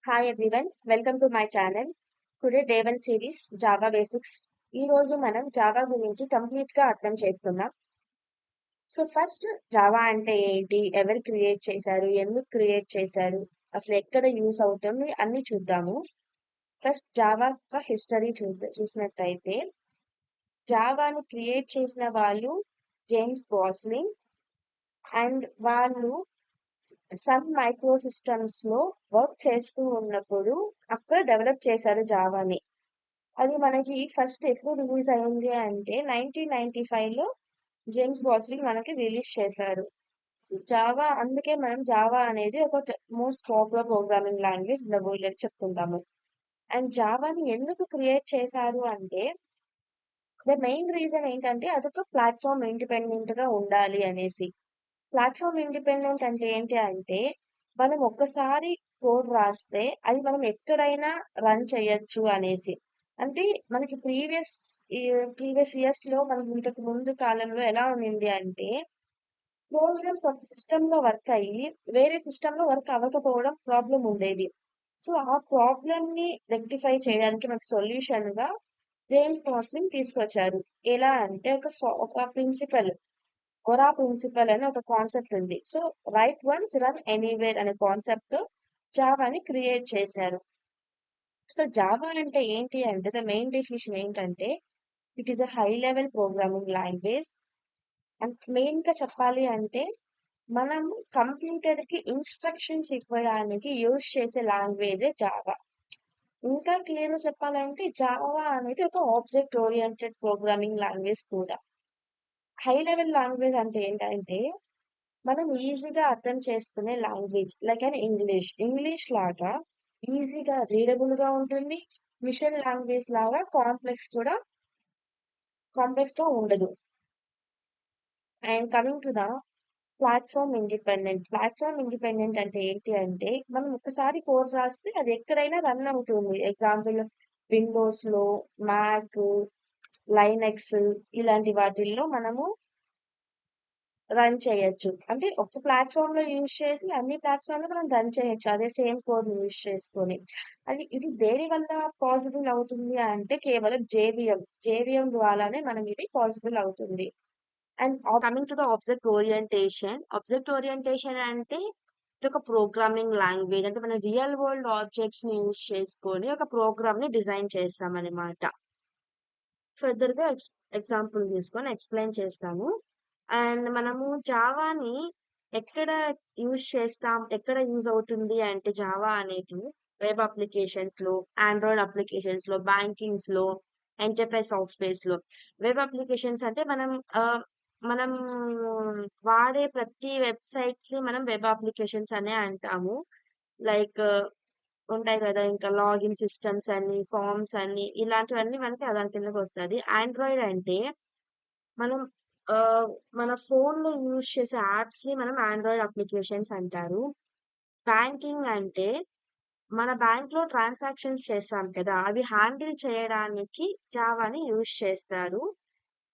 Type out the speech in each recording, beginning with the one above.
Hi everyone, welcome to my channel. Today day 1 series Java basics. ఈ రోజు మనం Java గురించి కంప్లీట్ గా అర్థం చేసుకుందాం. సో ఫస్ట్ జావా అంటే ఏంటి, ఎవరు క్రియేట్ చేశారు, ఎందుకు క్రియేట్ చేశారు, అసలు ఎక్కడ యూస్ అవుతుంది అన్ని చూద్దాము. ఫస్ట్ జావా యొక్క హిస్టరీ చూసినట్టయితే జావాను క్రియేట్ చేసిన వాళ్ళు జేమ్స్ బాస్లింగ్ అండ్ వాళ్ళు సన్ మైక్రో సిస్టమ్స్ లో వర్క్ చేస్తూ ఉన్నప్పుడు అక్కడ డెవలప్ చేశారు జావాని. అది మనకి ఫస్ట్ ఎప్పుడు రిలీజ్ అయింది అంటే 1995 లో జేమ్స్ బాస్లింగ్ మనకి రిలీజ్ చేశారు. జావా, అందుకే మనం జావా అనేది ఒక most popular programming language in the world అని చెప్పుకుంటాము. అండ్ జావాని ఎందుకు క్రియేట్ చేశారు అంటే ద మెయిన్ రీజన్ ఏంటంటే అదొక ప్లాట్ఫామ్ ఇండిపెండెంట్ గా ఉండాలి అనేసి. ప్లాట్ఫామ్ ఇండిపెండెంట్ అంటే ఏంటి అంటే మనం ఒక్కసారి కోడ్ రాస్తే అది మనం ఎక్కడైనా రన్ చేయొచ్చు అనేసి. అంటే మనకి ప్రీవియస్ ఇయర్స్ లో మనకి ఇంతకు ముందు కాలంలో ఎలా ఉన్నింది అంటే ప్రోగ్రామ్స్ ఒక సిస్టమ్ లో వర్క్ అయ్యి వేరే సిస్టమ్ లో వర్క్ అవ్వకపోవడం ప్రాబ్లం ఉండేది. సో ఆ ప్రాబ్లమ్ ని రెక్టిఫై చేయడానికి మనకి సొల్యూషన్ గా జేమ్స్ మాస్లింగ్ తీసుకొచ్చారు. ఎలా అంటే ఒక ప్రిన్సిపల్, ఒరా ప్రిన్సిపల్ అని ఒక కాన్సెప్ట్ ఉంది. So right once run anywhere అనే కాన్సెప్ట్ తో జావాని క్రియేట్ చేశారు. సో జావా అంటే ఏంటి అంటే ద మెయిన్ డెఫినేషన్ ఏంటంటే it is a high level programming language. And main గా చెప్పాలి అంటే మనం కంప్యూటర్ కి ఇన్స్ట్రక్షన్స్ ఇవ్వడానికి యూజ్ చేసే లాంగ్వేజే జావా. ఇంకా క్లియర్ గా చెప్పాలంటే జావా అనేది ఒక ఆబ్జెక్ట్ ఓరియంటెడ్ ప్రోగ్రామింగ్ లాంగ్వేజ్ కూడా. హై లెవెల్ లాంగ్వేజ్ అంటే ఏంటంటే మనం ఈజీగా అర్థం చేసుకునే లాంగ్వేజ్ లైక్ అండ్ ఇంగ్లీష్ లాగా ఈజీగా రీడబుల్ గా ఉంటుంది. మిషన్ లాంగ్వేజ్ లాగా కాంప్లెక్స్ గా ఉండదు. And coming to the platform independent అంటే ఏంటి అంటే మనం ఒకసారి కోడ్ రాస్తే అది ఎక్కడైనా రన్ అవుతుంది. ఎగ్జాంపుల్ విండోస్ లో, మ్యాక్, లైనెక్స్ ఇలాంటి వాటిల్లో మనము రన్ చేయొచ్చు. అంటే ఒక ప్లాట్ఫామ్ లో యూజ్ చేసి అన్ని ప్లాట్ఫామ్ లో మనం రన్ చేయొచ్చు అదే సేమ్ కోడ్ యూజ్ చేసుకొని. ఇది దేని వల్ల పాసిబుల్ అవుతుంది అంటే కేవలం జేవిఎం ద్వారానే మనం ఇది పాసిబుల్ అవుతుంది. And coming to the object orientation అంటే ఇది ఒక ప్రోగ్రామింగ్ లాంగ్వేజ్. అంటే మన రియల్ వరల్డ్ ఆబ్జెక్ట్స్ ని యూజ్ చేసుకొని ఒక ప్రోగ్రామ్ ని డిజైన్ చేస్తాం అనమాట. ఫర్దర్ గా ఎగ్జాంపుల్ తీసుకొని ఎక్స్ప్లెయిన్ చేస్తాము. అండ్ మనము జావాని ఎక్కడ ఎక్కడ యూజ్ అవుతుంది అంటే జావా అనేది వెబ్ అప్లికేషన్స్ లో, ఆండ్రాయిడ్ అప్లికేషన్స్ లో, బ్యాంకింగ్స్ లో, ఎంటర్ప్రైజ్ సాఫ్ట్వేర్స్ లో. వెబ్ అప్లికేషన్స్ అంటే మనం వాడే ప్రతి వెబ్సైట్స్ ని మనం వెబ్ అప్లికేషన్స్ అనే అంటాము. లైక్ ఉంటాయి కదా, ఇంకా లాగిన్ సిస్టమ్స్ అని, ఫార్మ్స్ అని, ఇలాంటివన్నీ మనకి దాని కిందకి వస్తుంది. ఆండ్రాయిడ్ అంటే మనం ఆ, మన ఫోన్ లో యూజ్ చేసే యాప్స్ ని మనం ఆండ్రాయిడ్ అప్లికేషన్స్ అంటారు. బ్యాంకింగ్ అంటే మన బ్యాంక్ లో ట్రాన్సాక్షన్స్ చేస్తాం కదా, అవి హ్యాండిల్ చేయడానికి జావాని యూజ్ చేస్తారు.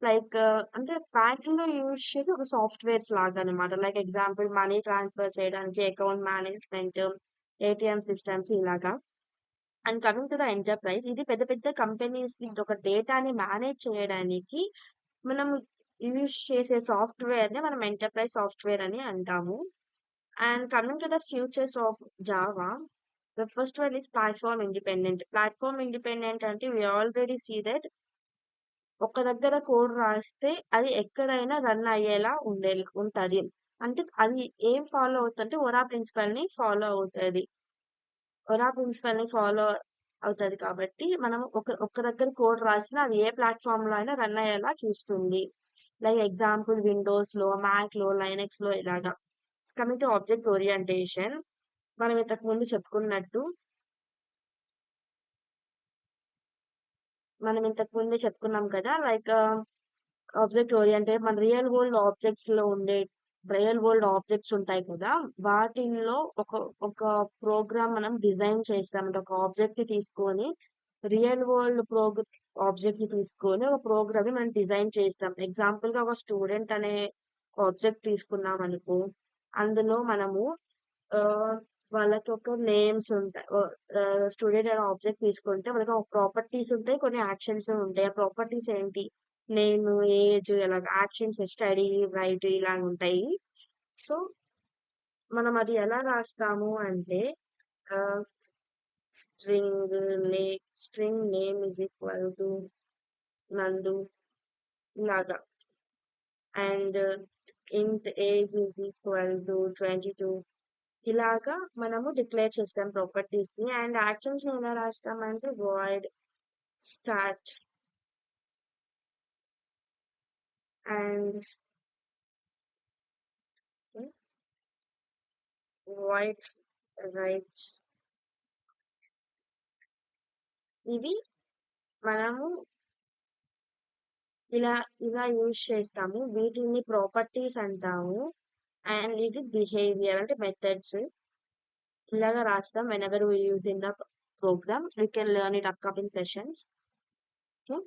లైక్ అంటే బ్యాంకింగ్ లో యూజ్ చేసి ఒక సాఫ్ట్వేర్స్ లాగా అనమాట. లైక్ ఎగ్జాంపుల్ మనీ ట్రాన్స్ఫర్ చేయడానికి, అకౌంట్ మేనేజ్మెంట్, ఏటీఎం సిస్టమ్స్ ఇలాగా. And coming to the enterprise, ఇది పెద్ద పెద్ద కంపెనీస్ కి ఒక డేటాని మేనేజ్ చేయడానికి మనం యూజ్ చేసే సాఫ్ట్వేర్ ని మనం ఎంటర్ప్రైజ్ సాఫ్ట్వేర్ అని అంటాము. And coming to the features of Java, the first one is platform independent అంటే వి ఆల్రెడీ సీ దట్ ఒక దగ్గర కోడ్ రాస్తే అది ఎక్కడైనా రన్ అయ్యేలా ఉంటది. అంటే అది ఏం ఫాలో అవుతుందంటే ఒరా ప్రిన్సిపల్ ని ఫాలో అవుతది కాబట్టి మనం ఒక దగ్గర కోడ్ రాసినా అది ఏ ప్లాట్ఫామ్ లో అయినా రన్ అయ్యేలా చూస్తుంది. లైక్ ఎగ్జాంపుల్ విండోస్ లో, మ్యాక్ లో, లైనెక్స్ లో ఇలాగా. కమింగ్ టు ఆబ్జెక్ట్ ఓరియంటేషన్, మనం ఇంతకు ముందు చెప్పుకున్నాం కదా, లైక్ ఆబ్జెక్ట్ ఓరియంటెడ్ మన రియల్ వరల్డ్ ఆబ్జెక్ట్స్ ఉంటాయి కదా, వాటిల్లో ఒక ప్రోగ్రామ్ మనం డిజైన్ చేస్తాం. అంటే ఒక ఆబ్జెక్ట్ ని తీసుకొని రియల్ వరల్డ్ ఆబ్జెక్ట్ ని తీసుకొని ఒక ప్రోగ్రామ్ ని మనం డిజైన్ చేస్తాం. ఎగ్జాంపుల్ గా ఒక స్టూడెంట్ అనే ఆబ్జెక్ట్ తీసుకున్నాం అనుకో, అందులో మనము వాళ్ళకి ఒక నేమ్స్ ఉంటాయి. స్టూడెంట్ అనే ఆబ్జెక్ట్ తీసుకుంటే వాళ్ళకి ఒక ప్రాపర్టీస్ ఉంటాయి. కొన్ని యాక్షన్స్ ఉంటాయి. ఆ ప్రాపర్టీస్ ఏంటి? నేమ్, ఏజ్, ఇలాగ యాక్షన్స్ స్టడీ, రైట్ ఇలాగ ఉంటాయి. సో మనం అది ఎలా రాస్తాము అంటే string string name is equal to నందు ఇలాగా. అండ్ ఇంట్ ఏజ్ ఇస్ ఈక్వల్ టు 22 ఇలాగా మనము డిక్లేర్ చేస్తాం ప్రాపర్టీస్ ని. అండ్ యాక్షన్స్ ని ఎలా రాస్తామంటే void start and void right. ఇవి మనము ఇలా ఇలా యూజ్ చేస్తాము. వీటిని ప్రాపర్టీస్ అంటాము. అండ్ ఇది బిహేవియర్ అంటే మెథడ్స్. ఇలాగా రాస్తాం. whenever we use in the program we can learn it upcoming sessions. Okay,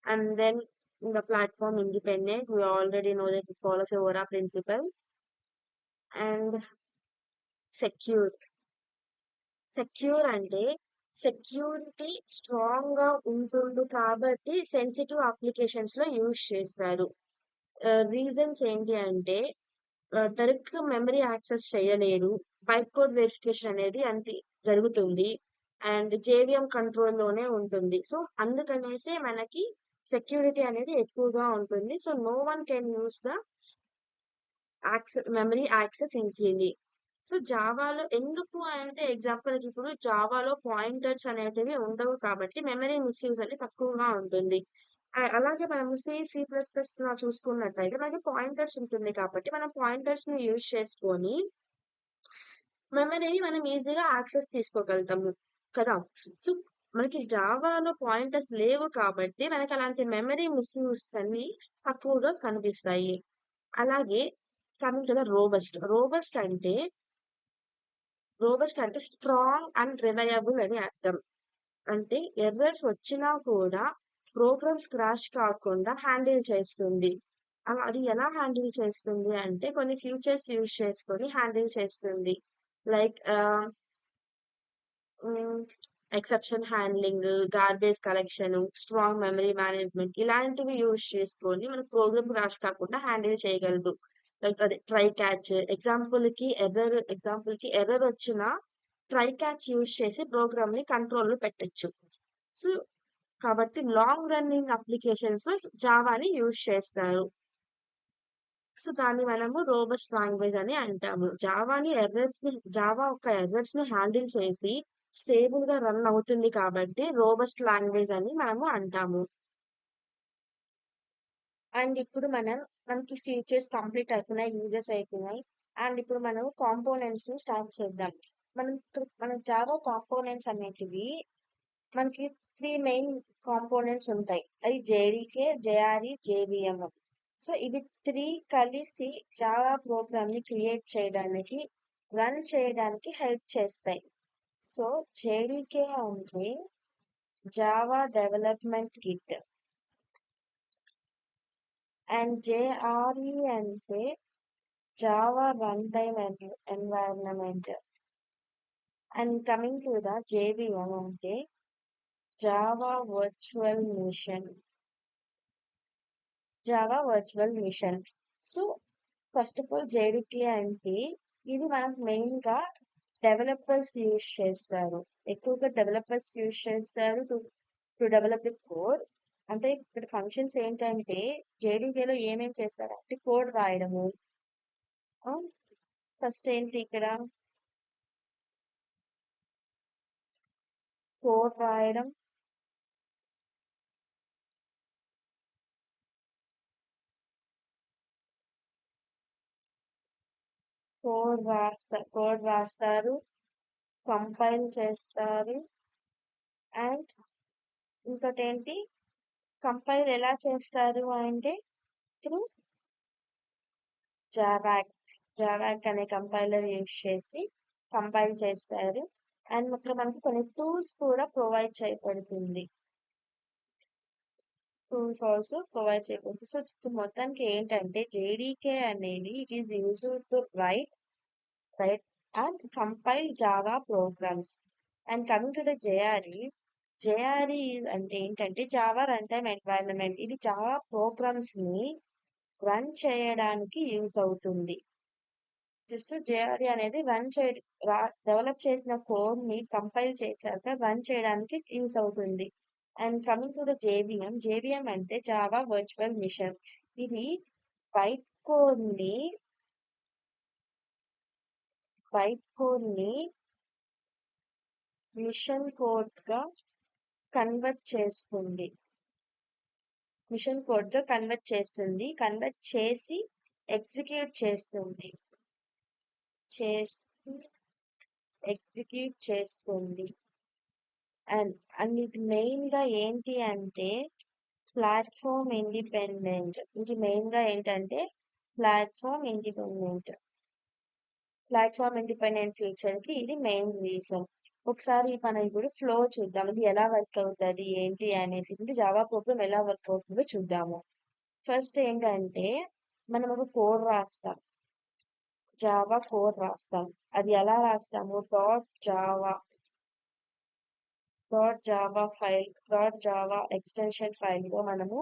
and then the platform independent, we already know that it follows a ORA principle. And secure అంటే security strong గా ఉంటుంది కాబట్టి sensitive applications లో use చేస్తారు. Reasons ఏంటి అంటే direct గా memory access చేయలేరు. బైట్ కోడ్ వెరిఫికేషన్ అనేది అంటే జరుగుతుంది. అండ్ జేవిఎం కంట్రోల్ లోనే ఉంటుంది. సో అందుకనేసి మనకి సెక్యూరిటీ అనేది ఎక్కువగా ఉంటుంది. So no one can use the memory access easily. So జావాలో ఎందుకు అంటే ఎగ్జాంపుల్ ఇప్పుడు జావాలో పాయింటర్స్ అనేటివి ఉండవు కాబట్టి మెమరీ మిస్యూజ్ అనేది తక్కువగా ఉంటుంది. అలాగే మనం సి++ లో చూసుకున్నట్టయితే మనకి పాయింటర్స్ ఉంటుంది కాబట్టి మనం పాయింటర్స్ ని యూజ్ చేసుకొని మెమరీని మనం ఈజీగా యాక్సెస్ తీసుకోగలుగుతాము కదా. సో మనకి జావాలో పాయింటర్స్ లేవు కాబట్టి మనకి అలాంటి మెమరీ మిస్యూస్ అన్ని తక్కువగా కనిపిస్తాయి. అలాగే కమింగ్ టు ద రోబస్ట్ అంటే స్ట్రాంగ్ అండ్ రిలయబుల్ అని అర్థం. అంటే ఎర్రర్స్ వచ్చినా కూడా ప్రోగ్రామ్స్ క్రాష్ కాకుండా హ్యాండిల్ చేస్తుంది. అది ఎలా హ్యాండిల్ చేస్తుంది అంటే కొన్ని ఫ్యూచర్స్ యూజ్ చేసుకొని హ్యాండిల్ చేస్తుంది. Like exception handling, garbage collection, strong memory management ఇలాంటివి యూజ్ చేసుకొని మన ప్రోగ్రామ్ క్రాష్ కాకుండా హ్యాండిల్ చేయగలదు. లైక్ అది ట్రై క్యాచ్ ఎగ్జాంపుల్ కి ఎర్రర్ వచ్చినా ట్రై క్యాచ్ యూజ్ చేసి ప్రోగ్రామ్ ని కంట్రోల్ లో పెట్టొచ్చు. సో కాబట్టి లాంగ్ రన్నింగ్ అప్లికేషన్స్ లో జావాని యూజ్ చేస్తారు. సో దాన్ని మనము రోబస్ట్ లాంగ్వేజ్ అని అంటాము. జావా ఒక ఎర్రర్స్ ని హ్యాండిల్ చేసి స్టేబుల్ గా రన్ అవుతుంది కాబట్టి రోబస్ట్ లాంగ్వేజ్ అని మనము అంటాము. అండ్ ఇప్పుడు మనకి ఫీచర్స్ కంప్లీట్ అయిపోయినాయి, యూజెస్ అయిపోయినాయి. అండ్ ఇప్పుడు మనం కాంపోనెంట్స్ ని స్టార్ట్ చేద్దాం. మన జావా కాంపోనెంట్స్ అనేటివి మనకి 3 మెయిన్ కాంపోనెంట్స్ ఉంటాయి. అవి జేడీకే, జేఆర్ఈ, జేవిఎం. సో ఇవి 3 కలిసి జావా ప్రోగ్రామ్ ని క్రియేట్ చేయడానికి, రన్ చేయడానికి హెల్ప్ చేస్తాయి. సో జేడీకే అంటే Java development kit and JRE అంటే Java run time environment. And coming to the JVM అంటే Java virtual machine. So first of all JDK అంటే ఇది మనకు మెయిన్ గా డెవలపర్స్ యూజ్ చేస్తారు. ఎక్కువగా డెవలపర్స్ యూజ్ చేస్తారు టు డెవలప్ ది కోడ్. అంటే ఇక్కడ ఫంక్షన్స్ ఏంటంటే జేడీకేలో ఏమేమి చేస్తారంటే కోడ్ రాయడము. ఫస్ట్ ఏంటి ఇక్కడ కోడ్ రాయడం, కోడ్ రాస్తారు, కంపైల్ చేస్తారు. అండ్ ఇంకోటి ఏంటి, కంపైల్ ఎలా చేస్తారు అంటే త్రూ జావాక్ అనే కంపైలర్ యూజ్ చేసి కంపైల్ చేస్తారు. అండ్ ఇక్కడ మనకి కొన్ని టూల్స్ కూడా ప్రొవైడ్ చేయబడుతుంది. సో మొత్తానికి ఏంటంటే జేడీకే అనేది it is used to right and compile Java programs. And coming to the JRE, JRE అంటే ఏంటంటే జావా రన్ టైమ్ ఎన్వైరన్మెంట్. ఇది జావా ప్రోగ్రామ్స్ ని రన్ చేయడానికి యూజ్ అవుతుంది. జస్ట్ జేఆర్ఈ అనేది రన్ చే డెవలప్ చేసిన కోడ్ ని కంపైల్ చేశాక రన్ చేయడానికి యూజ్ అవుతుంది. And coming to the JVM, JVM అంటే జావా వర్చువల్ మిషన్. ఇది బైట్ కోడ్ ని బైట్ కోడ్ ని మిషన్ కోడ్ గా కన్వర్ట్ చేస్తుంది. మిషన్ కోడ్ గా కన్వర్ట్ చేస్తుంది. కన్వర్ట్ చేసి ఎగ్జిక్యూట్ చేస్తుంది. అండ్ ఇది మెయిన్ గా ఏంటి అంటే ప్లాట్ఫామ్ ఇండిపెండెంట్. ఇది మెయిన్ గా ఏంటంటే ప్లాట్ఫామ్ ఇండిపెండెంట్ ఫీచర్ కి ఇది మెయిన్ రీజన్. ఒకసారి మనం ఇప్పుడు ఫ్లో చూద్దాం. ఇది ఎలా వర్క్ అవుతుంది ఏంటి అనేసి, ఇది జావా ప్రోగ్రామ్ ఎలా వర్క్ అవుతుందో చూద్దాము. ఫస్ట్ ఏంటంటే మనం ఒక కోడ్ రాస్తాం, జావా కోడ్ రాస్తాం. అది ఎలా రాస్తాము? జావా ఎక్స్టెన్షన్ ఫైల్ తో మనము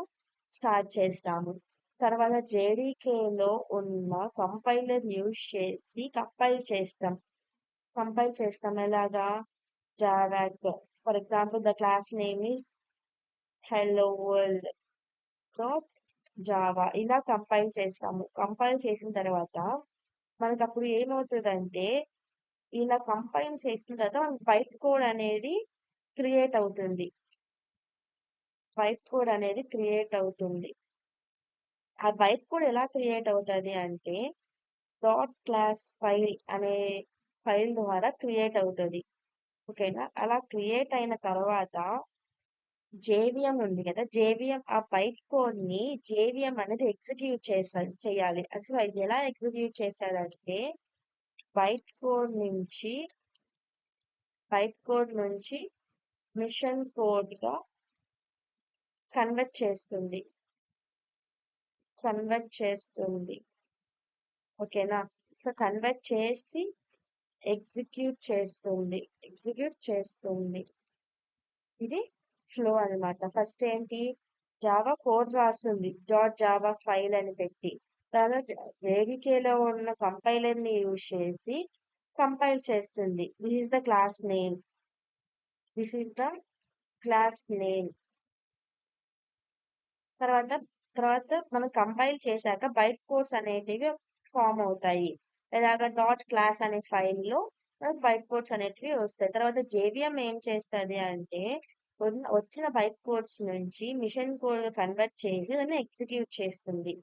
స్టార్ట్ చేస్తాము. తర్వాత జేడీకేలో ఉన్న కంపైలర్ యూజ్ చేసి కంపైల్ చేస్తాం. ఎలాగా? Javac for example the class name is hello world dot java. ఇలా కంపైల్ చేస్తాము. కంపైల్ చేసిన తర్వాత మనకు అప్పుడు ఏమవుతుందంటే, ఇలా కంపైల్ చేసిన తర్వాత మనకి బైట్ కోడ్ అనేది క్రియేట్ అవుతుంది. ఆ బైట్ కోడ్ ఎలా క్రియేట్ అవుతుంది అంటే డాట్ క్లాస్ ఫైల్ అనే ఫైల్ ద్వారా క్రియేట్ అవుతుంది. ఓకేనా? అలా క్రియేట్ అయిన తర్వాత జేవిఎం ఉంది కదా, జేవిఎం ఆ బైట్ కోడ్ ని జేవిఎం అనేది ఎగ్జిక్యూట్ చేయాలి. అసలు ఇది ఎలా ఎగ్జిక్యూట్ చేస్తాడంటే బైట్ కోడ్ నుంచి మిషన్ కోడ్ గా కన్వర్ట్ చేస్తుంది. ఓకేనా? సో కన్వర్ట్ చేసి ఎగ్జిక్యూట్ చేస్తుంది. ఇది ఫ్లో అన్నమాట. ఫస్ట్ ఏంటి? జావా కోడ్ రాస్తుంది డాట్ జావా ఫైల్ అని పెట్టి, తర్వాత జేడీకేలో ఉన్న కంపైలర్ ని యూజ్ చేసి కంపైల్ చేస్తుంది. This is the class name. తర్వాత మనం కంపైల్ చేశాక బైట్ కోడ్స్ అనేటివి ఫామ్ అవుతాయి. ఇలాగ డాట్ క్లాస్ అనే ఫైల్లో మనకు బైట్ కోడ్స్ అనేటివి వస్తాయి. తర్వాత జేవిఎం ఏం చేస్తుంది అంటే వచ్చిన బైట్ కోడ్స్ నుంచి మిషన్ కోడ్ కన్వర్ట్ చేసి దాన్ని ఎగ్జిక్యూట్ చేస్తుంది.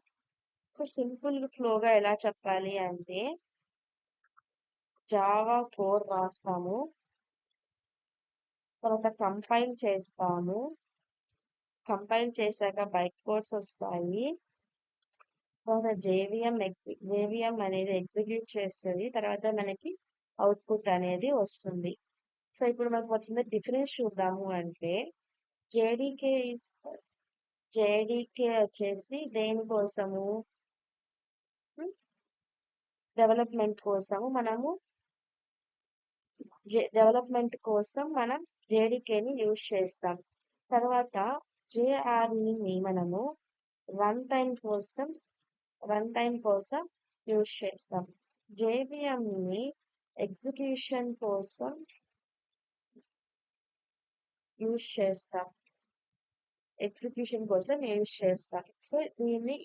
సో సింపుల్ ఫ్లోగా ఎలా చెప్పాలి అంటే, జావా కోడ్ రాస్తాము, తర్వాత కంపైల్ చేశాక బైట్ కోడ్స్ వస్తాయి. తర్వాత జేవిఎం అనేది ఎగ్జిక్యూట్ చేస్తుంది. తర్వాత మనకి అవుట్పుట్ అనేది వస్తుంది. సో ఇప్పుడు మనకు వచ్చిన డిఫరెన్స్ చూద్దాము అంటే, జేడీకే వచ్చేసి దేనికోసము? డెవలప్మెంట్ కోసం మనం జేడీకేని యూజ్ చేస్తాం. తర్వాత జేఆర్ఈని మనము రన్ టైం కోసం యూజ్ చేస్తాం. జేవిఎం ని ఎగ్జిక్యూషన్ కోసం యూజ్ చేస్తాం. సో ఇది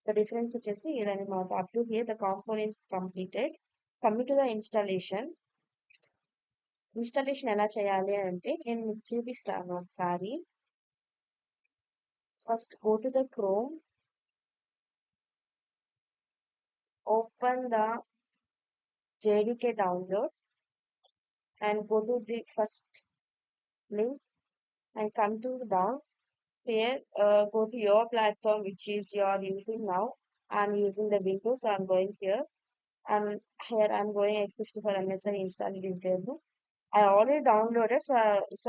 the difference వచ్చేసి ఇదన్నమాట. up to here the components completed. Coming to the installation ఎలా చేయాలి అంటే నేను మీకు చూపిస్తాను ఒకసారి. First go to the Chrome, open the JDK download and go to the first link and come to down here. Go to your platform which is you are using now. I'm using the Windows, so I'm going here. And here I'm going x64 MSI install. It is there. I already downloaded, so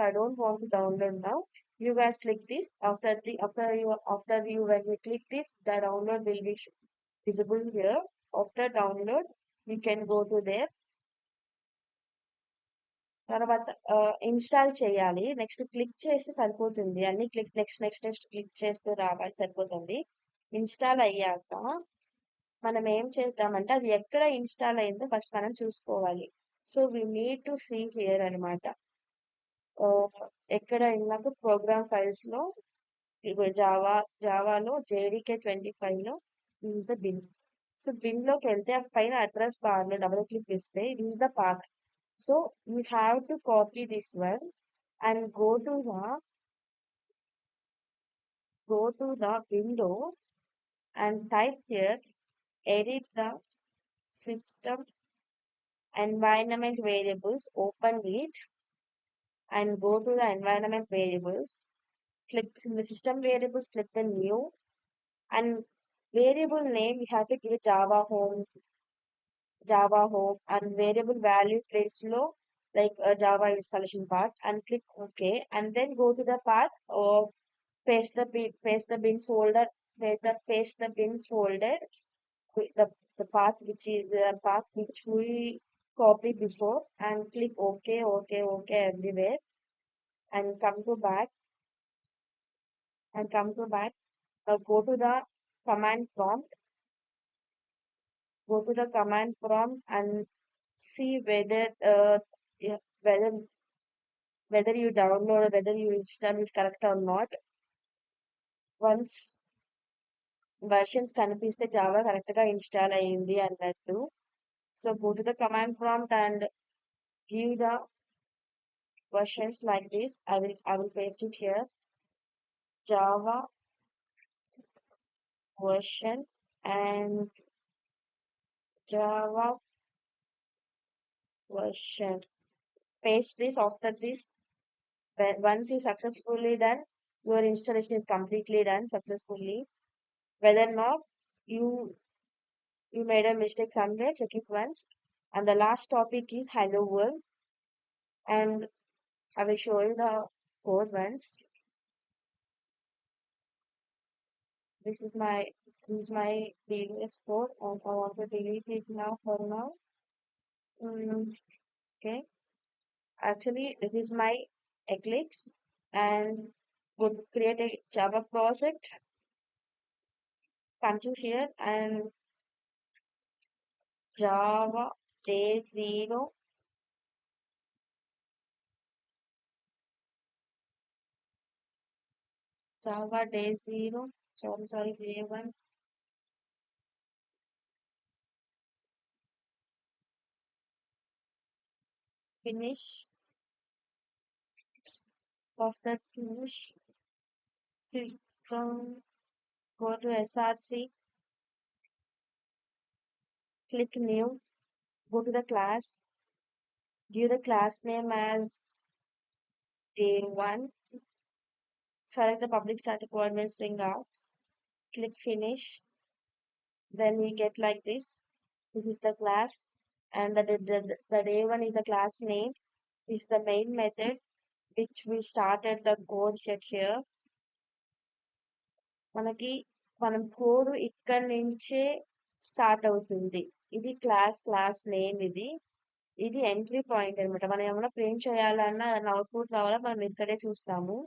I don't want to download now. You guys click this. After you when you click this, the download will be visible here. After download, you can go to there తర్వాత install చేయాలి. Next click చేస్తే సరిపోతుంది. అన్నీ next click చేస్తూ రావాలి సరిపోతుంది. Install అయ్యాక మనం ఏం చేద్దామంటే అది ఎక్కడ ఇన్‌స్టాల్ అయిందో ఫస్ట్ మనం చూసుకోవాలి. So, we need to see here అనమాట. ఎక్కడ నాకు ప్రోగ్రామ్ ఫైల్స్‌లో ఇప్పుడు జావాలో జేడీకే 25లో this is the bin. So, బిన్‌లోకెళ్తే ఆ పైన అడ్రెస్ బార్‌లో డబుల్ క్లిక్ ఇస్తే this is the path. So you have to copy this one and go to the window and type here edit the system environment variables, open it and go to the environment variables, click in the system variables, click the new and variable name you have to give Java home and variable value place low like a Java installation path and click OK and then go to the path or paste the bin folder, paste the bin folder, the path which is the path which we copied before and click OK everywhere and come to back. Go to the command prompt, go to the command prompt and see yeah, whether you download or whether you install it correct or not. Once versions కనిపిస్తే Java correct గా install అయ్యింది అన్నట్టు. So go to the command prompt and give the versions like this. I will paste it here. Java version and Java version. Paste this after this. Once you successfully done, your installation is completely done successfully. Whether or not you made a mistake somewhere, check it once. And the last topic is hello world. And I will show you the code once. This is my previous code and I want to delete it now for now. Okay. Actually, this is my Eclipse and would create a Java project. Come to here and Java day 0. Java day 0. Sorry, J1. Finish. After finish, from go to SRC, click new, go to the class, give the class name as day1, select the public static void string args, click finish, then we get like this. This is the class and the day1 is the class name. This is the main method which we started the code set here. మనకి మనం code ఇక్కడ నుంచే start అవుతుంది. ఇది class name ఇది entry point అనమాట. మనం ఏమైనా ప్రింట్ చేయాలన్నా దాని అవుట్పుట్ రావాలా మనం ఇక్కడే చూస్తాము.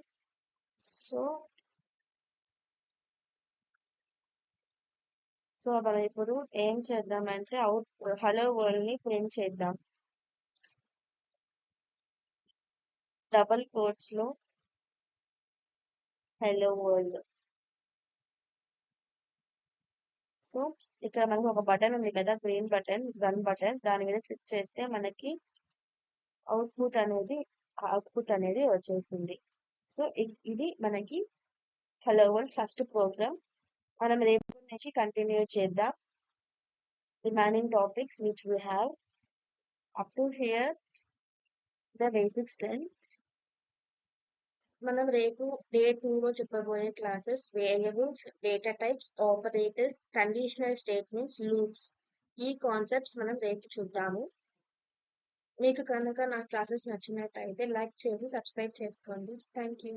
సో మనం ఇప్పుడు ఏం చేద్దామంటే హలో వరల్డ్ ని ప్రింట్ చేద్దాం. డబుల్ కోట్స్ లో హలో వరల్డ్. సో ఇక్కడ మనకు ఒక బటన్ ఉంది కదా, గ్రీన్ బటన్, రన్ బటన్. దాని మీద క్లిక్ చేస్తే మనకి అవుట్పుట్ అనేది వచ్చేసింది. సో ఇది మనకి హలో వరల్డ్ ఫస్ట్ ప్రోగ్రామ్. మనం రేపు నుంచి కంటిన్యూ చేద్దాం remaining topics which we have up to here the basics. Then మనం రేపు డే 2లో చెప్పబోయే classes variables, data types, operators, conditional statements, loops, ఈ కాన్సెప్ట్స్ మనం రేపు చూద్దాము. మీకు కనుక నా క్లాసెస్ నచ్చినట్టయితే లైక్ చేసి సబ్స్క్రైబ్ చేసుకోండి. Thank you.